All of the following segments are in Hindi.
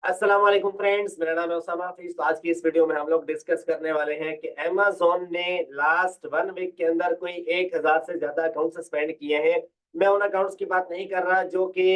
अस्सलाम वालेकुम फ्रेंड्स, मेरा नाम है उसामा हफीज। तो आज की इस वीडियो में हम लोग डिस्कस करने वाले हैं कि अमेज़न ने लास्ट 1 वीक के अंदर कोई 1000 से ज्यादा अकाउंट सस्पेंड किए हैं। मैं उन अकाउंट्स की बात नहीं कर रहा जो कि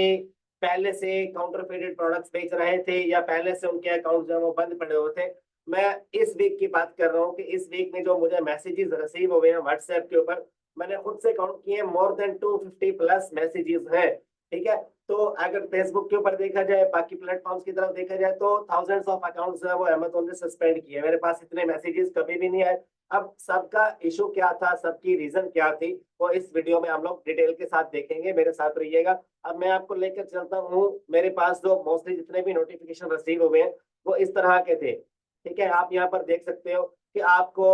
पहले से काउंटरफेटेड प्रोडक्ट्स बेच रहे थे या पहले से उनके अकाउंट जो है वो बंद पड़े हुए थे। मैं इस वीक की बात कर रहा हूँ कि इस वीक में जो मुझे मैसेजेस रिसीव हुए हैं व्हाट्सएप के ऊपर, मैंने खुद से काउंट किए, मोर देन 250 प्लस मैसेजेस हैं। ठीक है। तो अगर फेसबुक के ऊपर देखा जाए, बाकी प्लेटफॉर्म्स की तरफ देखा जाए, तो थाउजेंड्स ऑफ अकाउंट्स जो है वो अमेज़न ने सस्पेंड किए। मेरे पास इतने मैसेजेस कभी भी नहीं आए। अब सबका इशू क्या था, सबकी रीजन क्या थी, वो इस वीडियो में हम लोग डिटेल के साथ देखेंगे। मेरे साथ रहिएगा। अब मैं आपको लेकर चलता हूँ। मेरे पास जो मोस्टली जितने भी नोटिफिकेशन रिसीव हुए हैं वो इस तरह के थे। ठीक है, आप यहाँ पर देख सकते हो कि आपको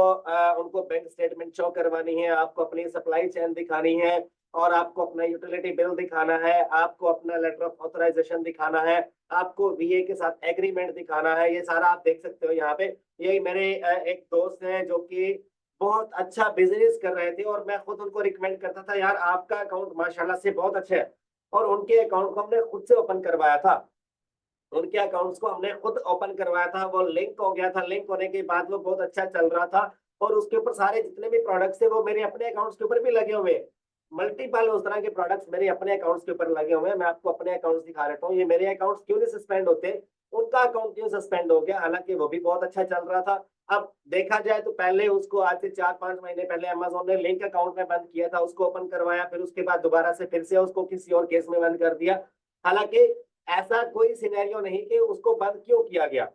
उनको बैंक स्टेटमेंट शो करवानी है, आपको अपनी सप्लाई चेन दिखानी है, और आपको अपना यूटिलिटी बिल दिखाना है, आपको अपना लेटर ऑफ ऑथराइजेशन दिखाना है, आपको वीए के साथ एग्रीमेंट दिखाना है। ये सारा आप देख सकते हो यहाँ पे। ये मेरे एक दोस्त हैं जो कि बहुत अच्छा बिजनेस कर रहे थे, और मैं खुद उनको रिकमेंड करता था, यार आपका अकाउंट माशाल्लाह से बहुत अच्छा है। और उनके अकाउंट को हमने खुद से ओपन करवाया था। उनके अकाउंट्स को हमने खुद ओपन करवाया था, वो लिंक हो गया था। लिंक होने के बाद वो बहुत अच्छा चल रहा था, और उसके ऊपर सारे जितने भी प्रोडक्ट्स थे वो मेरे अपने अकाउंट्स के ऊपर भी लगे हुए हैं। मल्टीपल उस तरह के प्रोडक्ट्स मेरे अपने अकाउंट्स के ऊपर लगे हुए हैं। मैं आपको अपने अकाउंट्स दिखा रहा हूँ। ये मेरे अकाउंट्स क्यों नहीं सस्पेंड होते, उनका अकाउंट क्यों सस्पेंड हो गया, हालांकि वो भी बहुत अच्छा चल रहा था। अब देखा जाए तो पहले उसको आज से 4-5 महीने पहले अमेज़न ने लिंक अकाउंट में बंद किया था, उसको ओपन करवाया, फिर उसके बाद दोबारा से फिर से उसको किसी और केस में बंद कर दिया। हालांकि ऐसा कोई सिनेरियो नहीं कि उसको बंद क्यों किया गया,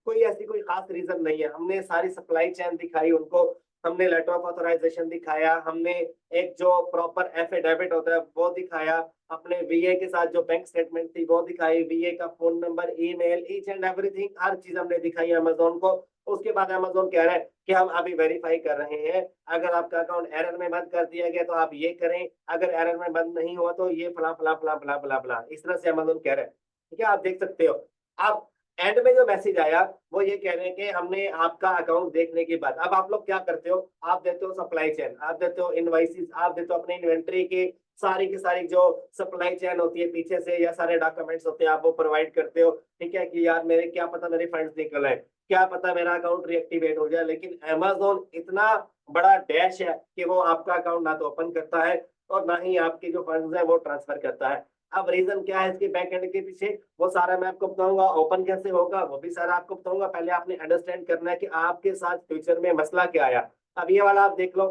कोई ऐसी कोई खास रीजन नहीं है। हमने सारी सप्लाई चेन दिखाई उनको, हमने लेटर ऑफ ऑथराइजेशन दिखाया, हमने एक जो प्रॉपर एफिडेविट होता है वो दिखाया, अपने वीए के साथ जो बैंक स्टेटमेंट थी वो दिखाई, वीए का phone number, email, each and everything, हर चीज हमने दिखाई अमेज़न को। उसके बाद अमेज़न कह रहा है कि हम अभी वेरीफाई कर रहे हैं, अगर आपका अकाउंट एरर में बंद कर दिया गया तो आप ये करें, अगर एरर में बंद नहीं हुआ तो ये फला फला फला फला फला फला, इस तरह से अमेज़न कह रहा है। ठीक है, आप देख सकते हो। अब एंड में जो मैसेज आया वो ये कह रहे हैं कि हमने आपका अकाउंट देखने के बाद, अब आप लोग क्या करते हो, आप देते हो सप्लाई चेन, आप देते हो इनवाइसेस, आप देते हो अपने इन्वेंट्री की सारी जो सप्लाई चेन होती है पीछे से, या सारे डॉक्यूमेंट्स होते हैं आप वो प्रोवाइड करते हो। ठीक है कि यार मेरे क्या पता मेरे फंड्स निकल आए, क्या पता मेरा अकाउंट रिएक्टिवेट हो जाए। लेकिन अमेज़न इतना बड़ा डैश है कि वो आपका अकाउंट ना तो ओपन करता है और ना ही आपके जो फंड्स है वो ट्रांसफर करता है। अब रीजन क्या है इसके बैक एंड के पीछे, वो सारा मैं आपको बताऊंगा। ओपन कैसे होगा वो भी सारा आपको बताऊंगा। पहले आपने अंडरस्टैंड करना है कि आपके साथ फ्यूचर में मसला क्या आया। अब ये वाला आप देख लो,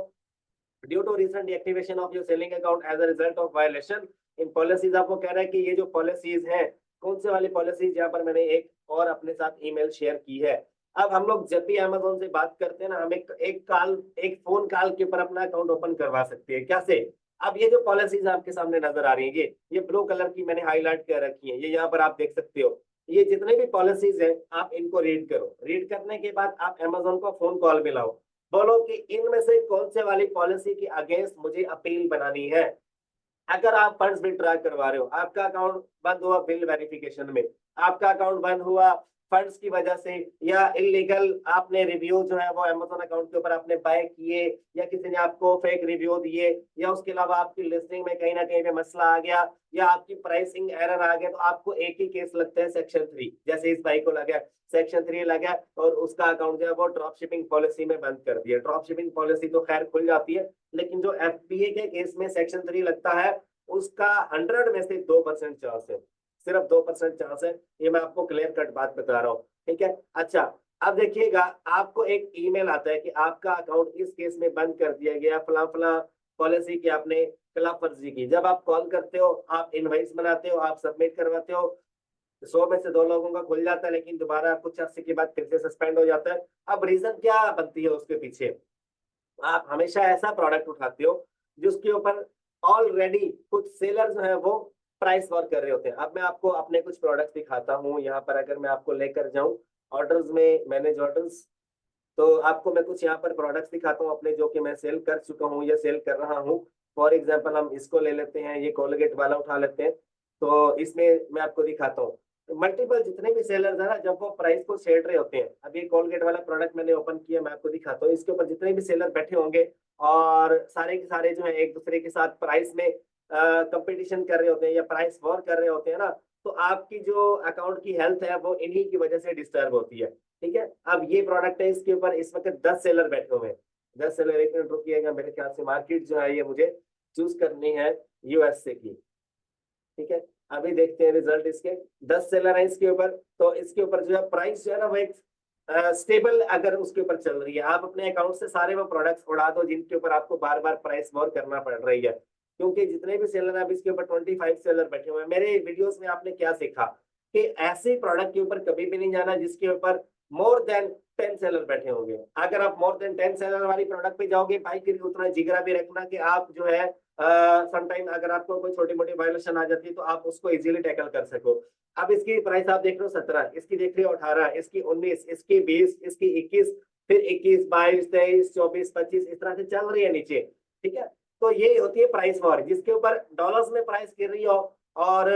due to recent deactivation of your selling account as a result of violation in policies, आपको कह रहा है कि ये जो पॉलिसीज हैं, कौन से वाली पॉलिसीज, यहाँ पर मैंने एक और अपने साथ ईमेल शेयर की है। अब हम लोग जब भी अमेज़न से बात करते हैं ना, हम एक फोन कॉल के ऊपर अपना अकाउंट ओपन करवा सकते हैं। कैसे? अब ये जो पॉलिसीज आपके सामने नजर आ रही है, ये ब्लू कलर की मैंने हाईलाइट कर रखी है, ये यहाँ पर आप देख सकते हो। ये जितने भी पॉलिसीज हैं आप इनको रीड करो। रीड करने के बाद आप अमेज़न को फोन कॉल मिलाओ, बोलो कि इनमें से कौन से वाली पॉलिसी के अगेंस्ट मुझे अपील बनानी है। अगर आप फंड्स विड्रॉ करवा रहे हो, आपका अकाउंट बंद हुआ बिल वेरिफिकेशन में, आपका अकाउंट बंद हुआ फंड्स की वजह से, या इलीगल आपने रिव्यू जो है वो अमेज़न अकाउंट के ऊपर आपने बाय किए, या किसी ने आपको फेक रिव्यू दिए, या उसके अलावा आपकी लिस्टिंग में कहीं ना कहीं पे मसला आ गया, या आपकी प्राइसिंग एरर आ गया, तो आपको एक ही केस लगता है सेक्शन 3। जैसे इस भाई को लगा सेक्शन 3 लगा, और उसका अकाउंट जो है वो ड्रॉप शिपिंग पॉलिसी में बंद कर दिया। ड्रॉप शिपिंग पॉलिसी तो खैर खुल जाती है, लेकिन जो एफपीए के केस में सेक्शन 3 लगता है, उसका 100 में से 2% चांस है, सिर्फ 2% चांस है। ये मैं आपको क्लियर कट बात बता रहा हूँ। ठीक है। अच्छा, अब देखिएगा, आपको एक ईमेल आता है कि आपका अकाउंट इस केस में बंद कर दिया गया, फला फला पॉलिसी की आपने खिलाफ वर्जी की। जब आप कॉल करते हो, आप इनवाइस बनाते हो, आप सबमिट करवाते हो, 100 में से 2 लोगों का खुल जाता है, लेकिन दोबारा कुछ अर्से के बाद फिर से सस्पेंड हो जाता है। अब रीजन क्या बनती है उसके पीछे, आप हमेशा ऐसा प्रोडक्ट उठाते हो जिसके ऊपर ऑलरेडी कुछ सेलर जो है वो प्राइस वॉर कर रहे होते हैं। अब मैं आपको अपने कुछ प्रोडक्ट्स दिखाता हूँ यहाँ पर। अगर मैं आपको लेकर जाऊँ ऑर्डर्स में, मैनेज ऑर्डर्स, तो आपको मैं कुछ यहाँ पर प्रोडक्ट्स दिखाता हूँ अपने, जो कि मैं सेल कर चुका हूँ या सेल कर रहा हूँ। फॉर एग्जाम्पल हम इसको ले लेते हैं, ये कोलगेट वाला उठा लेते हैं। तो इसमें मैं आपको दिखाता हूँ मल्टीपल जितने भी सेलर्स है ना, जब वो प्राइस को छेड़ रहे होते हैं। अब ये कोलगेट वाला प्रोडक्ट मैंने ओपन किया, मैं आपको दिखाता हूँ। इसके ऊपर जितने भी सेलर बैठे होंगे, और सारे के सारे जो है एक दूसरे के साथ प्राइस में कंपटीशन कर रहे होते हैं या प्राइस वॉर कर रहे होते हैं ना, तो आपकी जो अकाउंट की हेल्थ है वो इन्हीं की वजह से डिस्टर्ब होती है। ठीक है, अब ये प्रोडक्ट है, इसके ऊपर इस वक्त 10 सेलर बैठे हुए हैं। 10 सेलर, एक मिनट रुकिएगा, मेरे ख्याल से मार्केट जो है ये मुझे चूज करनी है यूएसए की। ठीक है, अभी देखते हैं रिजल्ट इसके। 10 सेलर है इसके ऊपर, तो इसके ऊपर जो है प्राइस जो है ना वो एक स्टेबल अगर उसके ऊपर चल रही है, आप अपने अकाउंट से सारे वो प्रोडक्ट्स उड़ा दो जिनके ऊपर आपको बार बार प्राइस वॉर करना पड़ रही है। क्योंकि जितने भी सेलर हैं, अब इसके ऊपर 25 सेलर बैठे हुए हैं। मेरे वीडियोस में आपने क्या सीखा कि ऐसे प्रोडक्ट के ऊपर कभी भी नहीं जाना जिसके ऊपर मोर देन 10 सेलर बैठे होंगे। अगर आप मोर देन 10 सेलर वाली प्रोडक्ट पे जाओगे भाई, फिर उतना जिगरा भी रखना कि आप जो है समटाइम अगर आपको कोई छोटी मोटी वायलेशन आ जाती है तो आप उसको इजीली टैकल कर सको। अब इसकी प्राइस आप देख रहे हो 17, इसकी देख रहे हो 18, इसकी 19, इसकी 20, इसकी 21, फिर 21, 22, 23, 24, 25 इस तरह से चल रही है नीचे। ठीक है, तो ये होती है प्राइस वॉर, जिसके ऊपर डॉलर्स में प्राइस गिर रही हो और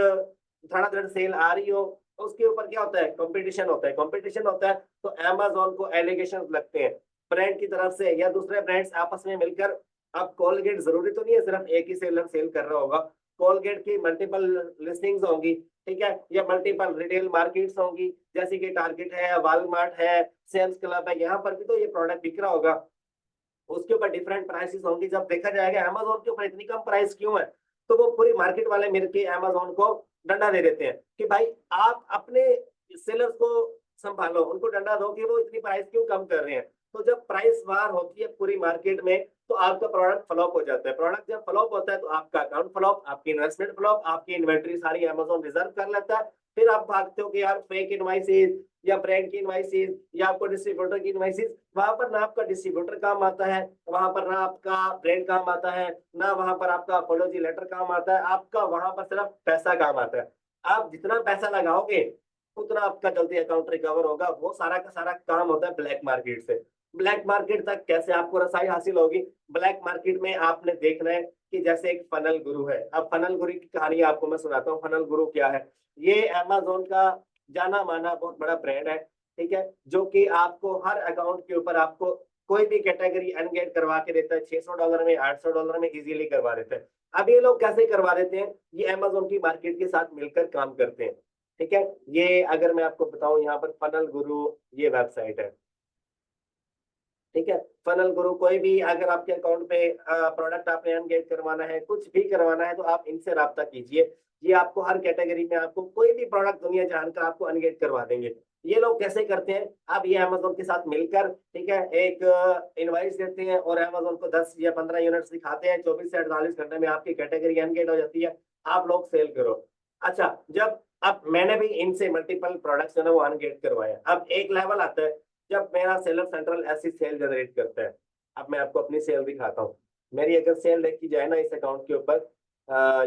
धड़ाधड़ सेल आ रही हो, तो उसके ऊपर क्या होता है, कंपटीशन होता है। कंपटीशन होता है तो अमेजोन को एलिगेशन लगते हैं ब्रांड की तरफ से या दूसरे ब्रांड्स आपस में मिलकर। अब कोलगेट जरूरी तो नहीं है सिर्फ एक ही सेलर सेल कर रहा होगा, कोलगेट की मल्टीपल लिस्टिंग्स होंगी। ठीक है, या मल्टीपल रिटेल मार्केट्स होंगी, जैसे कि टारगेट है, वालमार्ट है, सेल्स क्लब है, यहाँ पर भी तो ये प्रोडक्ट बिक रहा होगा। उसके ऊपर डिफरेंट प्राइसेस होंगी। जब देखा जाएगा अमेजोन के ऊपर इतनी कम प्राइस क्यों है, तो वो पूरी मार्केट वाले मिलके अमेजोन को डंडा दे देते हैं कि भाई आप अपने सेलर्स को संभालो, उनको डंडा दो कि वो इतनी प्राइस क्यों कम कर रहे हैं। तो जब प्राइस वार होती है पूरी मार्केट में तो आपका प्रोडक्ट फ्लॉप हो जाता है। प्रोडक्ट जब फ्लॉप होता है तो आपका अकाउंट फ्लॉप, आपकी इन्वेस्टमेंट फ्लॉप, आपकी इन्वेंट्री सारी अमेजोन रिजर्व कर लेता है। फिर आप भागते हो कि यार फेक इनवाइसेस या ब्रांड की इनवाइसेस या आपको डिस्ट्रीब्यूटर की इनवाइसेस, वहां पर ना आपका डिस्ट्रीब्यूटर काम आता है, वहां पर ना आपका ब्रांड काम आता है, ना वहां पर आपका अपोलॉजी लेटर काम आता है, आपका वहां पर सिर्फ पैसा काम आता है। आप जितना पैसा लगाओगे उतना आपका जल्दी अकाउंट रिकवर होगा। वो सारा का सारा काम होता है ब्लैक मार्केट से। ब्लैक मार्केट तक कैसे आपको रसाई हासिल होगी, ब्लैक मार्केट में आपने देखना है कि जैसे एक फनल गुरु है। अब फनल गुरु की कहानी आपको मैं सुनाता हूँ। फनल गुरु क्या है, ये अमेजोन का जाना माना बहुत बड़ा ब्रांड है। ठीक है, जो कि आपको हर अकाउंट के ऊपर आपको कोई भी कैटेगरी अनगेट करवा के देता है। $600 में, $800 में इजीली करवा देता है। अब ये लोग कैसे करवा देते हैं, ये अमेजोन की मार्केट के साथ मिलकर काम करते हैं। ठीक है, ये अगर मैं आपको बताऊं, यहाँ पर फनल गुरु ये वेबसाइट है। ठीक है, फनल गुरु कोई भी अगर आपके अकाउंट पे प्रोडक्ट आपने अनगेट करवाना है, कुछ भी करवाना है, तो आप इनसे राब्ता कीजिए। ये आपको हर कैटेगरी में आपको कोई भी प्रोडक्ट दुनिया जहान का आपको अनगेट करवा देंगे। ये लोग कैसे करते हैं, अब ये अमेजोन के साथ मिलकर, ठीक है, एक इनवाइस देते हैं और अमेजोन को 10 या 15 यूनिट्स दिखाते हैं। 24 से 48 घंटे में आपकी कैटेगरी अनगेट हो जाती है, आप लोग सेल करो। अच्छा, जब अब मैंने भी इनसे मल्टीपल प्रोडक्ट्स जो है वो अनगेट करवाया। अब एक लेवल आता है जब मेरा सेलर सेंट्रल ऐसी सेल जनरेट करता है। अब मैं आपको अपनी सेल दिखाता हूँ। मेरी अगर सेल देखी जाए ना इस अकाउंट के ऊपर,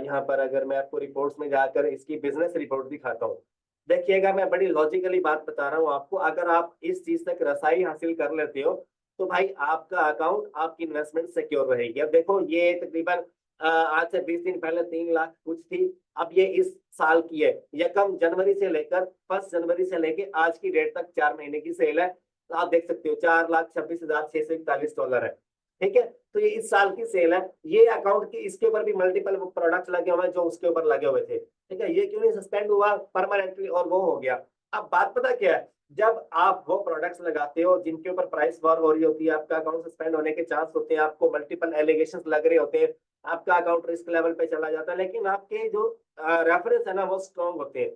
यहाँ पर अगर मैं आपको रिपोर्ट्स में जाकर इसकी बिजनेस रिपोर्ट दिखाता हूँ, देखिएगा मैं बड़ी लॉजिकली बात बता रहा हूँ आपको। अगर आप इस चीज तक रसाई हासिल कर लेते हो तो भाई आपका अकाउंट, आपकी इन्वेस्टमेंट सिक्योर रहेगी। अब देखो ये तकरीबन आज से 20 दिन पहले 3 लाख कुछ थी, अब ये इस साल की है। यकम जनवरी से लेकर 1 जनवरी से लेकर आज की डेट तक 4 महीने की सेल है। तो आप देख सकते हो $4,26,641 है। ठीक है, तो ये इस साल की सेल है। ये अकाउंट की इसके ऊपर भी मल्टीपल प्रोडक्ट्स लगे हुए हैं जो उसके ऊपर लगे हुए थे। ठीक है, ये क्यों नहीं सस्पेंड हुआ परमानेंटली और वो हो गया। अब बात पता क्या है, जब आप वो प्रोडक्ट्स लगाते हो जिनके ऊपर प्राइस वॉर हो रही होती है, आपका अकाउंट सस्पेंड होने के चांस होते हैं, आपको मल्टीपल एलिगेशन लग रहे होते हैं, आपका अकाउंट रिस्क लेवल पे चला जाता है, लेकिन आपके जो रेफरेंस है ना वो स्ट्रॉन्ग होते हैं।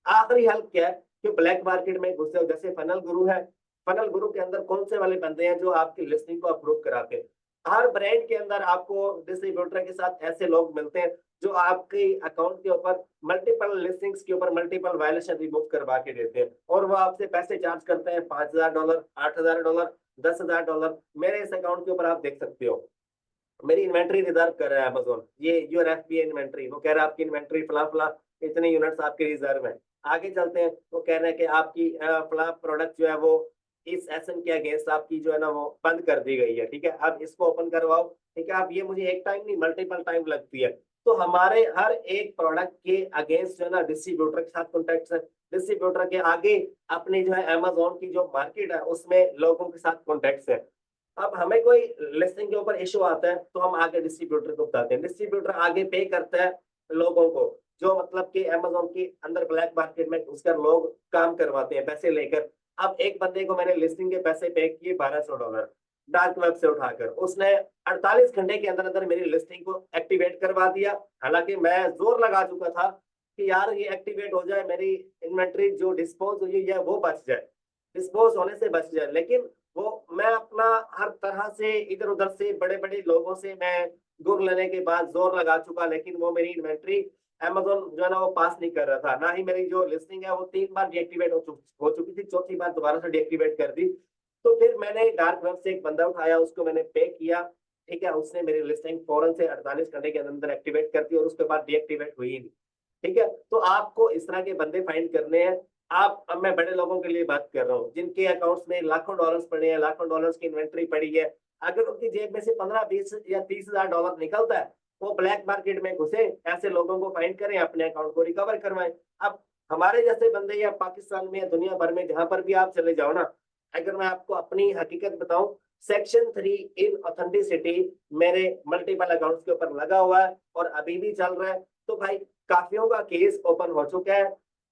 आखिरी हेल्प क्या है कि ब्लैक मार्केट में घुसे हो, जैसे फनल गुरु है। फनल गुरु के अंदर कौन से वाले बंदे हैं जो आपकी लिस्टिंग को अप्रूव कराते हैं। हर ब्रांड के अंदर आपको डिस्ट्रीब्यूटर के साथ ऐसे लोग मिलते हैं जो आपके अकाउंट के ऊपर मल्टीपल लिस्टिंग्स के ऊपर मल्टीपल वायलेशन रिमूव करवा के देते हैं, और वो आपसे पैसे चार्ज करते हैं $5,000, $8,000, $10,000। मेरे इस अकाउंट के ऊपर आप देख सकते हो मेरी इन्वेंट्री रिजर्व कर रहा है अमेजोन, ये यूर एफबीआई इन्वेंट्री। वो कह रहा है आपकी इन्वेंट्री फला फला इतने यूनिट्स आपके रिजर्व है। आगे चलते हैं, वो कह रहे हैं कि आपकी फला प्रोडक्ट जो है वो इस एसएन के अगेंस्ट आपकी जो है ना वो बंद कर दी गई है। ठीक है, अब इसको ओपन करवाओ। ठीक है, अब ये मुझे एक टाइम नहीं मल्टीपल टाइम लगती है। तो हमारे हर एक प्रोडक्ट के अगेंस्ट जो है ना डिस्ट्रीब्यूटर के साथ कॉन्टेक्ट है, डिस्ट्रीब्यूटर के आगे अपनी जो है अमेजोन की जो मार्केट है उसमें लोगों के साथ कॉन्टेक्ट है। अब हमें कोई लिस्टिंग के ऊपर इशू आता है तो हम आगे डिस्ट्रीब्यूटर को बताते हैं, डिस्ट्रीब्यूटर आगे पे करता है लोगों को जो मतलब कि अमेजोन के अंदर ब्लैक मार्केट में घुसकर लोग काम करवाते हैं पैसे लेकर। अब एक बंदे को मैंने लिस्टिंग के पैसे पे किए $1200 डार्क वेब से उठाकर, उसने 48 घंटे के अंदर अंदर मेरी लिस्टिंग को एक्टिवेट करवा दिया। हालांकि मैं जोर लगा चुका था कि यार ये एक्टिवेट हो जाए, मेरी इन्वेंट्री जो डिस्पोज हुई है वो बच जाए, डिस्पोज होने से बच जाए। लेकिन वो मैं अपना हर तरह से इधर उधर से बड़े बड़े लोगों से मैं गुर लेने के बाद जोर लगा चुका, लेकिन वो मेरी इन्वेंट्री अमेज़न जो है ना वो पास नहीं कर रहा था। ना ही मेरी जो लिस्टिंग है वो 3 बार डीएक्टिवेट हो चुकी थी, चौथी बार दोबारा से डीएक्टिवेट कर दी। तो फिर मैंने डार्क वेब से एक बंदा उठाया, उसको मैंने पे किया, ठीक है? उसने मेरी लिस्टिंग फौरन से 48 घंटे के अंदर एक्टिवेट कर दी और उसके बाद डीएक्टिवेट हुई ही नहीं, ठीक है? तो आपको इस तरह के बंदे फाइंड करने हैं। आप अब मैं बड़े लोगों के लिए बात कर रहा हूँ, जिनके अकाउंट्स में लाखों डॉलर्स पड़े हैं, लाखों डॉलर्स की इन्वेंट्री पड़ी है। अगर उनकी जेब में से 15, 20 या $30,000 निकलता है, वो ब्लैक मार्केट में घुसे, ऐसे लोगों को फाइंड करें, अपने अकाउंट को रिकवर करवाएं। अब हमारे जैसे बंदे या पाकिस्तान में या दुनिया भर में जहां पर भी आप चले जाओ ना, अगर मैं आपको अपनी हकीकत बताऊं, सेक्शन 3 इन ऑथेंटिसिटी मेरे मल्टीपल अकाउंट्स के ऊपर लगा हुआ है और अभी भी चल रहा है। तो भाई काफियों का केस ओपन हो चुका है,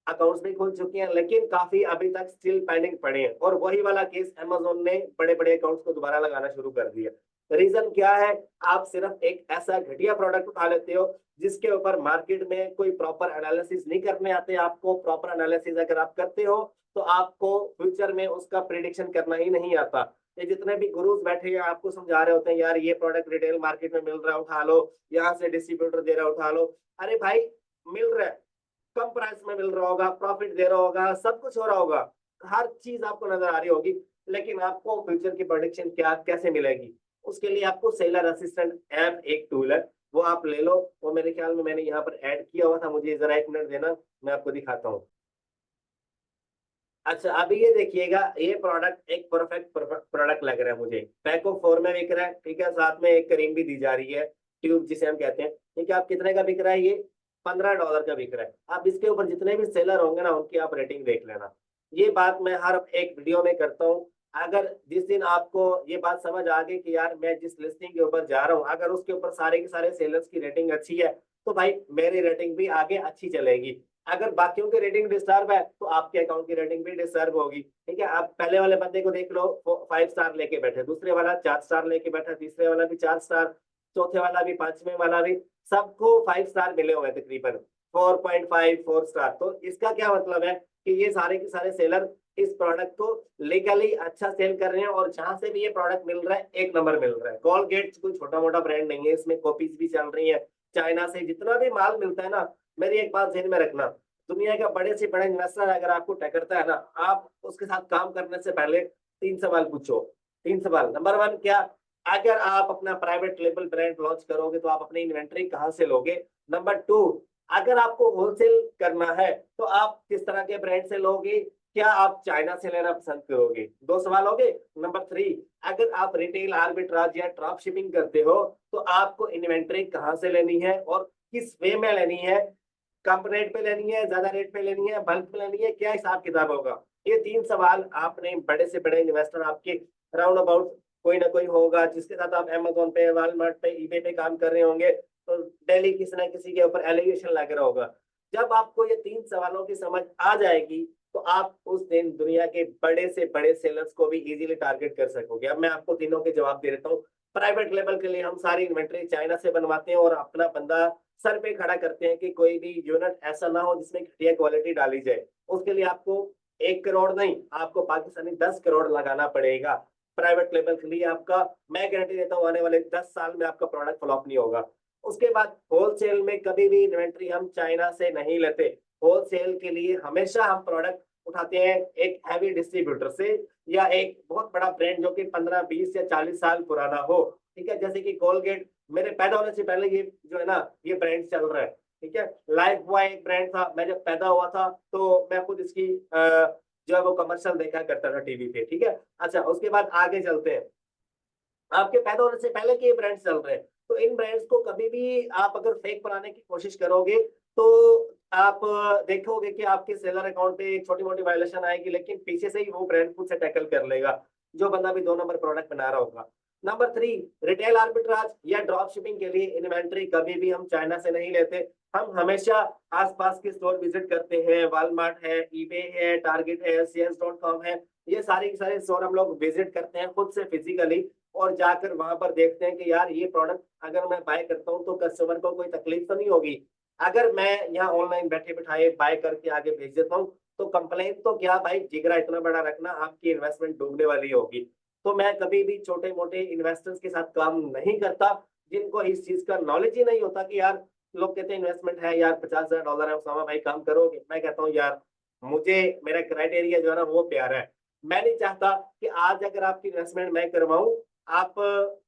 अकाउंट्स भी खुल चुके हैं, लेकिन काफी अभी तक स्टिल पेंडिंग पड़े हैं और वही वाला केस अमेज़न ने बड़े बड़े अकाउंट्स को दोबारा लगाना शुरू कर दिया। रीजन क्या है? आप सिर्फ एक ऐसा घटिया प्रोडक्ट उठा लेते हो जिसके ऊपर मार्केट में कोई प्रॉपर एनालिसिस नहीं करने आते। आपको प्रॉपर एनालिसिस अगर आप करते हो तो आपको फ्यूचर में उसका प्रिडिक्शन करना ही नहीं आता। ये जितने भी गुरुज बैठे हैं आपको समझा रहे होते हैं, यार ये प्रोडक्ट रिटेल मार्केट में मिल रहा है उठा लो, यहाँ से डिस्ट्रीब्यूटर दे रहा है उठा लो। अरे भाई, मिल रहा है, कम प्राइस में मिल रहा होगा, प्रॉफिट दे रहा होगा, सब कुछ हो रहा होगा, हर चीज आपको नजर आ रही होगी, लेकिन आपको फ्यूचर की प्रोडिक्शन क्या कैसे मिलेगी? उसके लिए आपको सेलर असिस्टेंट ऐप एक टूल है, वो आप ले लो। वो मेरे ख्याल में मैंने यहाँ पर ऐड किया हुआ था, मुझे जरा एक मिनट देना, मैं आपको दिखाता हूँ। अच्छा, अभी ये देखिएगा, ये प्रोडक्ट एक परफेक्ट प्रोडक्ट लग रहा है मुझे। पैको 4 में बिक रहा है, ठीक है? साथ में एक क्रीम भी दी जा रही है, ट्यूब जिसे हम कहते हैं, ठीक है? आप कितने का बिक रहा है? ये $15 का बिक रहा है। आप इसके ऊपर जितने भी सेलर होंगे ना, उनकी आप रेटिंग देख लेना। ये बात मैं हर एक वीडियो में करता हूँ। अगर जिस दिन आपको ये बात समझ आ गई कि यार मैं जिस लिस्टिंग के ऊपर जा रहा हूँ, अगर उसके ऊपर सारे के सारे सेलर्स की रेटिंग अच्छी है, तो भाई मेरी रेटिंग भी आगे अच्छी चलेगी। अगर बाकियों की रेटिंग डिस्टर्ब है तो आपके अकाउंट की रेटिंग भी डिस्टर्ब होगी, ठीक है? आप पहले वाले बंदे को देख लो, 5 स्टार लेके बैठे, दूसरे वाला 4 स्टार लेके बैठा, तीसरे वाला भी 4 स्टार, चौथे वाला भी, पांचवें वाला भी, सबको 5 स्टार मिले हुए तकरीबन 4.5 4 स्टार। तो इसका क्या मतलब है कि ये सारे के सारे सेलर इस प्रोडक्ट को लीगली अच्छा सेल कर रहे हैं और जहां से भी ये प्रोडक्ट मिल रहा है एक नंबर मिल रहा है। कोलगेट कोई छोटा मोटा ब्रांड नहीं है, इसमें कॉपीज भी चल रही है। चाइना से जितना भी माल मिलता है ना, मेरी एक बात ध्यान में रखना, दुनिया का बड़े से बड़ा इन्वेस्टर अगर आपको टकरता है ना, आप उसके साथ काम करने से पहले 3 सवाल पूछो। 3 सवाल। नंबर 1 क्या? अगर आप अपना प्राइवेट लेबल ब्रांड लॉन्च करोगे तो आप अपनी इन्वेंट्री कहाँ से लोगे? नंबर 2, अगर आपको होलसेल करना है तो आप किस तरह के ब्रांड से लोगे? क्या आप चाइना से लेना पसंद करोगे? 2 सवाल हो गए। नंबर 3, अगर आप रिटेल आर्बिट्राज या ड्रॉप शिपिंग करते हो तो आपको इन्वेंट्री कहाँ से लेनी है और किस वे में लेनी है? कम रेट पे लेनी है, ज्यादा रेट पे लेनी है, बल्क में लेनी है, क्या हिसाब किताब होगा? ये 3 सवाल आपने बड़े से बड़े इन्वेस्टर आपके राउंड अबाउट कोई ना कोई होगा जिसके साथ आप अमेज़न पे, वॉलमार्ट पे, ईबे पे काम कर रहे होंगे, तो डेली किसी ना किसी के ऊपर एलिगेशन लग रहा होगा। जब आपको ये 3 सवालों की समझ आ जाएगी तो आप उस दिन दुनिया के बड़े से बड़े सेलर्स को भी इजीली टारगेट कर सकोगे। अब मैं आपको तीनों के जवाब दे देता हूँ। प्राइवेट लेवल के लिए हम सारी इन्वेंट्री चाइना से बनवाते हैं और अपना बंदा सर पे खड़ा करते हैं कि कोई भी यूनिट ऐसा ना हो जिसमें घटिया क्वालिटी डाली जाए। उसके लिए आपको 1 करोड़ नहीं, आपको पाकिस्तानी 10 करोड़ लगाना पड़ेगा। प्राइवेट लेवल के लिए आपका, मैं गारंटी देता हूँ, आने वाले 10 साल में आपका प्रोडक्ट फ्लॉप नहीं होगा। उसके बाद होलसेल में कभी भी इन्वेंट्री हम चाइना से नहीं लेते। होलसेल के लिए हमेशा हम प्रोडक्ट उठाते हैं एक हैवी डिस्ट्रीब्यूटर से या एक बहुत बड़ा ब्रांड जो कि 15, 20 या 40 साल पुराना हो, ठीक है? जैसे कि कोलगेट, मेरे पैदा होने से पहले ये जो है ना, ये ब्रांड चल रहा है, ठीक है? लाइफ बॉय एक ब्रांड था, मैं जब पैदा हुआ था तो मैं खुद इसकी जो है वो कमर्शियल देखा करता था टीवी पे, ठीक है? अच्छा, उसके बाद आगे चलते हैं। आपके पैदा होने से पहले के ये ब्रांड्स चल रहे हैं, तो इन ब्रांड्स को कभी भी आप अगर फेक बनाने की कोशिश करोगे तो आप देखोगे कि आपके सेलर अकाउंट पे छोटी मोटी वायलेशन आएगी, लेकिन पीछे से ही वो ब्रांड खुद से टैकल कर लेगा, जो बंदा भी 2 नंबर प्रोडक्ट बना रहा होगा। नंबर 3, रिटेल आर्बिट्राज या ड्रॉप शिपिंग के लिए इन्वेंट्री कभी भी हम चाइना से नहीं लेते। हम हमेशा आसपास के स्टोर विजिट करते हैं, वॉलमार्ट है, ईबे है, टारगेट है, सीएस.com है, ये सारे के सारे स्टोर हम लोग विजिट करते हैं खुद से फिजिकली और जाकर वहां पर देखते हैं कि यार ये प्रोडक्ट अगर मैं बाय करता हूँ तो कस्टमर को कोई तकलीफ तो नहीं होगी। अगर मैं यहाँ ऑनलाइन बैठे बिठाए बाय करके आगे भेज देता हूँ तो कंप्लेन तो क्या भाई, जिगरा इतना बड़ा रखना, आपकी इन्वेस्टमेंट डूबने वाली होगी। तो मैं कभी भी छोटे मोटे इन्वेस्टर्स के साथ काम नहीं करता जिनको इस चीज का नॉलेज ही नहीं होता कि यार, लोग कहते हैं इन्वेस्टमेंट है यार, $50,000 है, उसामा भाई काम करोगे? मैं कहता हूँ यार, मुझे मेरा क्राइटेरिया जो है ना वो प्यारा है। मैं नहीं चाहता कि आज अगर आपकी इन्वेस्टमेंट मैं करवाऊं, आप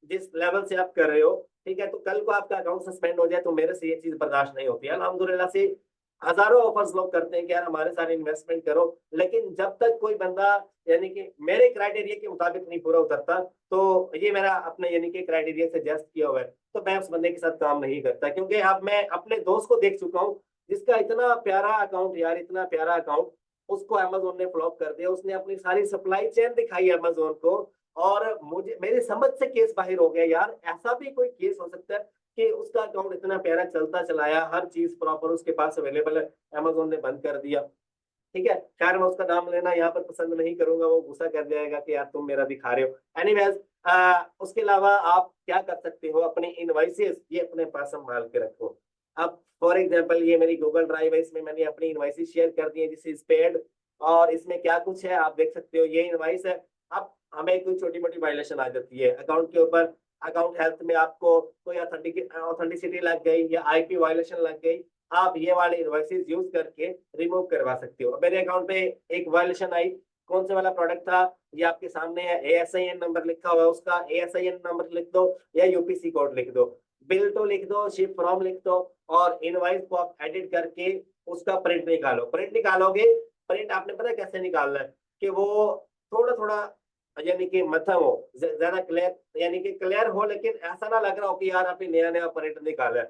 जिस लेवल से आप कर रहे हो, ठीक है, तो कल को आपका अकाउंट सस्पेंड हो जाए तो मेरे से ये चीज बर्दाश्त नहीं होती है। अल्हम्दुलिल्लाह से हजारों ऑफर्स लोग करते हैं कि यार हमारे सारे इन्वेस्टमेंट करो, लेकिन जब तक कोई बंदा यानी कि मेरे क्राइटेरिया के मुताबिक नहीं पूरा उतरता, तो ये मेरा अपने यानी कि क्राइटेरिया से जस्ट किया हुआ है, तो मैं उस बंदे के साथ काम नहीं करता। क्योंकि अब मैं अपने दोस्त को देख चुका हूँ जिसका इतना प्यारा अकाउंट, यार इतना प्यारा अकाउंट, उसको अमेज़न ने फ्लॉप कर दिया। उसने अपनी सारी सप्लाई चेन दिखाई अमेज़न को और मुझे मेरी समझ से केस बाहर हो गया। यार ऐसा भी कोई केस हो सकता है कि उसका अकाउंट इतना प्यारा चलता चलाया, हर चीज़ प्रॉपर उसके पास अवेलेबल है, अमेज़न ने बंद कर दिया। ठीक है, खैर मैं उसका नाम लेना यहाँ पर पसंद नहीं करूंगा, वो गुस्सा कर जाएगा कि यार तुम मेरा दिखा रहे हो। एनीवेज, उसके अलावा आप क्या कर सकते हो, अपने इनवॉइसेस ये अपने पास संभाल के रखो। अब फॉर एग्जांपल ये मेरी गूगल ड्राइव है, इसमें मैंने अपनी इनवॉइसेस शेयर कर दी है, दिस इज पेड, और इसमें क्या कुछ है आप देख सकते हो, ये इनवॉइस है। अब हमें कोई छोटी मोटी वायलेशन आ जाती है अकाउंट के ऊपर, अकाउंट हेल्थ में आपको कोई ऑथेंटिसिटी लग गई या आईपी वायलेशन लग गई, आप ये वाले इनवॉइसेस यूज करके रिमूव करवा सकते हो। मेरे अकाउंट पे एक वायलेशन आई, कौन से वाला प्रोडक्ट था ये आपके सामने है, एएसआईएन नंबर लिखा हुआ है, उसका एएसआईएन नंबर लिख दो या यूपीसी कोड लिख दो, बिल तो लिख दो, शिप फ्रॉम लिख दो, और इनवॉइस को आप एडिट करके उसका प्रिंट निकालो। प्रिंट निकालोगे, प्रिंट आपने पता है कैसे निकालना है कि वो थोड़ा थोड़ा यानी कि मध्यम हो, ज्यादा क्लियर यानी कि क्लियर हो, लेकिन ऐसा ना लग रहा हो कि यार आपने नया नया प्रिंट निकाला है।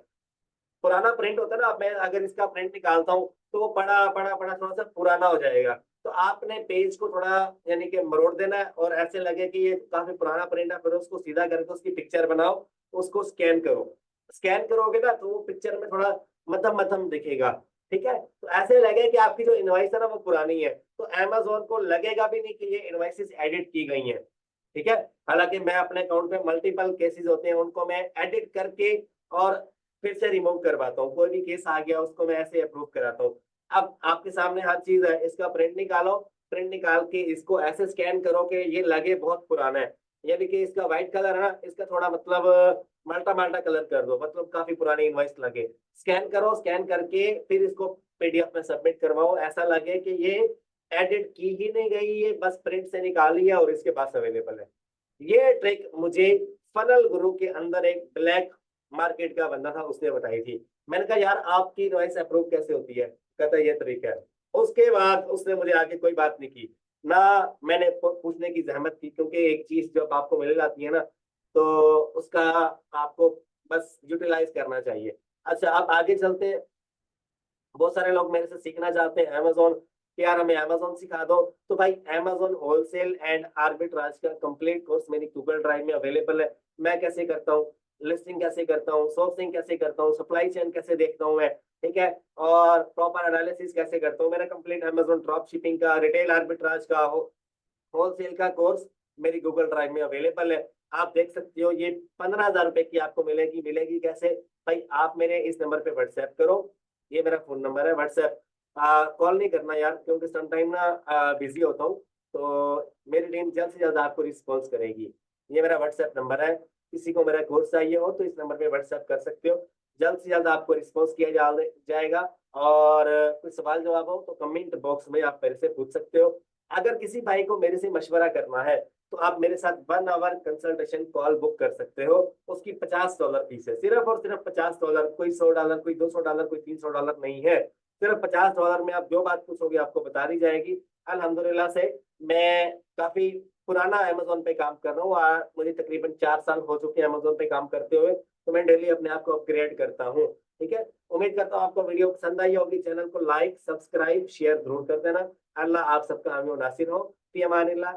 पुराना प्रिंट होता है ना, अब मैं अगर इसका प्रिंट निकालता हूँ तो वो पड़ा पड़ा पड़ा थोड़ा सा पुराना हो जाएगा। तो आपने पेज को थोड़ा यानी कि मरोड़ देना है और ऐसे लगे कि ये काफी पुराना प्रिंट है, फिर उसको सीधा करके उसकी पिक्चर बनाओ, उसको स्कैन करो। स्कैन करोगे ना तो वो पिक्चर में थोड़ा मध्यम मध्यम दिखेगा। ठीक है, तो ऐसे लगे कि आपकी जो इनवाइस है ना वो पुरानी है, तो अमेजोन को लगेगा भी नहीं कि ये इनवाइसेस एडिट की गई हैं। ठीक है, हालांकि मैं अपने अकाउंट में मल्टीपल केसेस होते हैं, उनको मैं एडिट करके और फिर से रिमूव करवाता हूँ। कोई भी केस आ गया उसको मैं ऐसे अप्रूव कराता हूँ। अब आपके सामने हर चीज है, इसका प्रिंट निकालो, प्रिंट निकाल के इसको ऐसे स्कैन करो कि ये लगे बहुत पुराना है, यानी कि इसका व्हाइट कलर है ना, इसका थोड़ा मतलब माल्टा माल्टा कलर कर दो, मतलब काफी पुरानी इनवॉइस लगे। स्कैन करो, स्कैन करके फिर इसको पीडीएफ में सबमिट करवाओ, ऐसा लगे कि ये एडिट की ही नहीं गई, ये बस प्रिंट से निकाली है और इसके पास अवेलेबल है। ये ट्रिक मुझे फनल गुरु के अंदर एक ब्लैक मार्केट का बंदा था, उसने बताई थी। मैंने कहा यार आपकी इनवॉइस अप्रूव कैसे होती है? कहता ये तरीका है। उसके बाद उसने मुझे आगे कोई बात नहीं की, ना मैंने पूछने की जहमत की, क्योंकि एक चीज जब आपको मिल जाती है ना तो उसका आपको बस यूटिलाइज करना चाहिए। अच्छा, अब आगे चलते हैं। बहुत सारे लोग मेरे से सीखना चाहते हैं अमेजोन कि यार हमें अमेजोन सिखा दो, तो भाई अमेजोन होलसेल एंड आर्बिट्राज का कंप्लीट कोर्स मेरी गूगल ड्राइव में अवेलेबल है। मैं कैसे करता हूँ, लिस्टिंग कैसे करता हूँ, सोर्सिंग कैसे करता हूँ, सप्लाई चेन कैसे देखता हूँ मैं, ठीक है, और प्रॉपर एनालिसिस कैसे करता हूँ, मेरा कंप्लीट अमेजोन ड्रॉप शिपिंग का, रिटेल आर्बिट्राज का, होलसेल का कोर्स मेरी गूगल ड्राइव में अवेलेबल है। आप देख सकते हो, ये 15,000 रुपए की आपको मिलेगी। मिलेगी कैसे भाई? आप मेरे इस नंबर पे व्हाट्सएप करो, ये मेरा फोन नंबर है, व्हाट्सएप। कॉल नहीं करना यार, क्योंकि समटाइम ना बिजी होता हूँ, तो मेरी टीम जल्द से जल्द आपको रिस्पॉन्स करेगी। ये मेरा व्हाट्सएप नंबर है, किसी को मेरा कोर्स चाहिए हो तो इस नंबर पे व्हाट्सएप कर सकते हो, जल्द से जल्द आपको रिस्पॉन्स किया जाएगा। और कोई सवाल जवाब हो तो कमेंट बॉक्स में आप मेरे से पूछ सकते हो। अगर किसी भाई को मेरे से मशवरा करना है तो आप मेरे साथ 1 आवर कंसल्टेशन कॉल बुक कर सकते हो। उसकी $50 फीस है, सिर्फ और सिर्फ $50। कोई $100, कोई $200, कोई $300 नहीं है, सिर्फ $50 में आप जो बात पूछोगे आपको बता दी जाएगी। अल्हम्दुलिल्लाह से मैं काफी पुराना अमेजोन पे काम कर रहा हूँ, मुझे तकरीबन 4 साल हो चुके हैं अमेजोन पे काम करते हुए, तो मैं डेली अपने आप को अपग्रेड करता हूँ। ठीक है, उम्मीद करता हूँ आपको वीडियो पसंद आई होगी। चैनल को लाइक, सब्सक्राइब, शेयर जरूर कर देना। अल्लाह आप सबका हामी और नासिर हो। फी अमानिल्लाह।